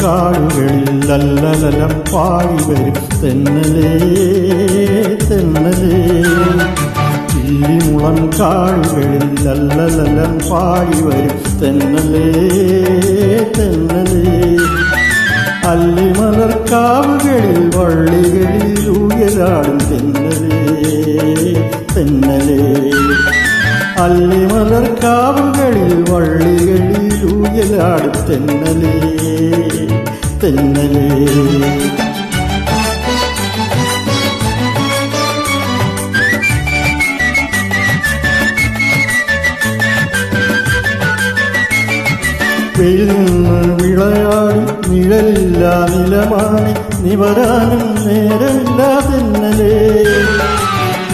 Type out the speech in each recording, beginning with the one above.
കാടുകളിൽ അല്ലലലം പാടി വരും തെന്നലേ തെന്നലേ ചില്ലിമുളം കാടുകളിൽ അല്ലലലം പാടി വരും തെന്നലേ തെന്നലേ അല്ലിമലർക്കാവുകളിൽ വള്ളികളിൽ ഊയലാടും തെന്നലേ തെന്നലേ അല്ലിമലർക്കാവുകളിൽ വള്ളികളിൽ ഊയലാടും തെന്നലേ തെന്നലേ വെയിൽ നിന്ന് വിളയാടി നിഴലില്ല നിലമാണ് നിവരാനും നേരമില്ല തെന്നലേ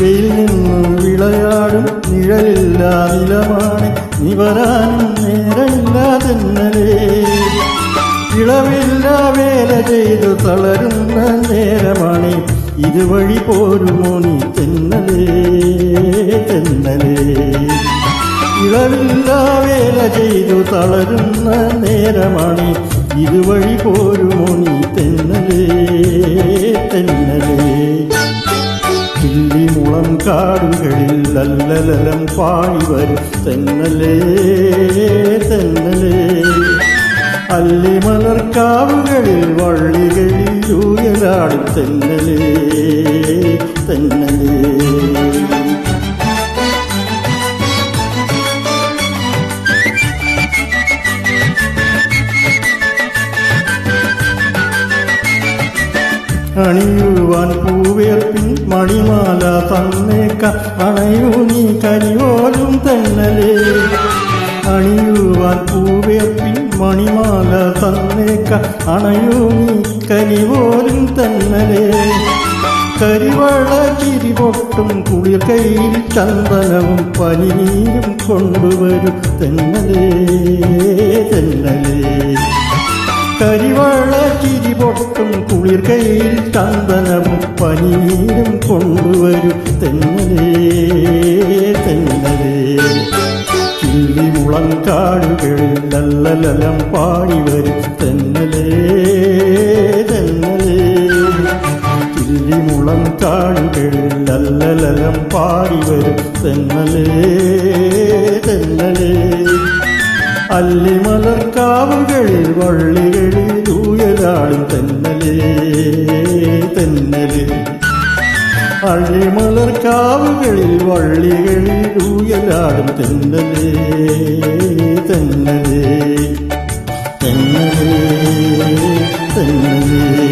വെയിൽ നിന്ന് വിളയാടും നിഴലില്ല നിലമാണ് നിവരാനും നേരമില്ല തെന്നലേ ഇളവില്ല വേല ചെയ്തു തളരുന്ന നേരമാണ് ഇതുവഴി പോരുമോ നീ തെന്നലേ തെന്നലേ ഇളവില്ല വേല ചെയ്തു തളരുന്ന നേരമാണ് ഇതുവഴി പോരുമോ നീ തെന്നലേ തെന്നലേ ചില്ലിമുളം കാടുകളിൽ അല്ലലലം പാടി വരും തെന്നലേ തെന്നലേ അല്ലിമലർക്കാവുകളിൽ വള്ളികളിൽ ഊയലാടും തെന്നലേ തെന്നലേ അണിയുവാൻ പൂവേർപ്പിൻ മണിമാല തന്നേക്ക അണയൂ നീ കനിപോലും തെന്നലേ അണിയുവാൻ പൂവേർപ്പിൻ മണിമാല തന്നേക്ക അണയൂ നീ കനിപോലും തെന്നലേ കരിവള ചിരിപൊട്ടും കുളിർ കയ്യിൽ ചന്ദനവും പനിനീരും കൊണ്ടുവരും തെന്നലേ തെന്നലേ കരിവള ചിരിപൊട്ടും കുളിർ കയ്യിൽ ചന്ദനവും പനീരും കൊണ്ടുവരും തെന്നലേ തെന്നലേ ചില്ലിമുളം കാടുകളിൽ അല്ലലലം പാടി വരും തെന്നലേ തെന്നലേ ചില്ലിമുളം കാടുകളിൽ അല്ലലലം പാടി വരും തെന്നലേ തെന്നലേ അല്ലിമലർക്കാവുകളിൽ വള്ളികളിൽ ഊയലാടും തെന്നലേ തെന്നലേ അല്ലിമലർക്കാവുകളിൽ വള്ളികളിൽ ഊയലാടും തെന്നലേ തെന്നലേ തെന്നലേ തെന്നലേ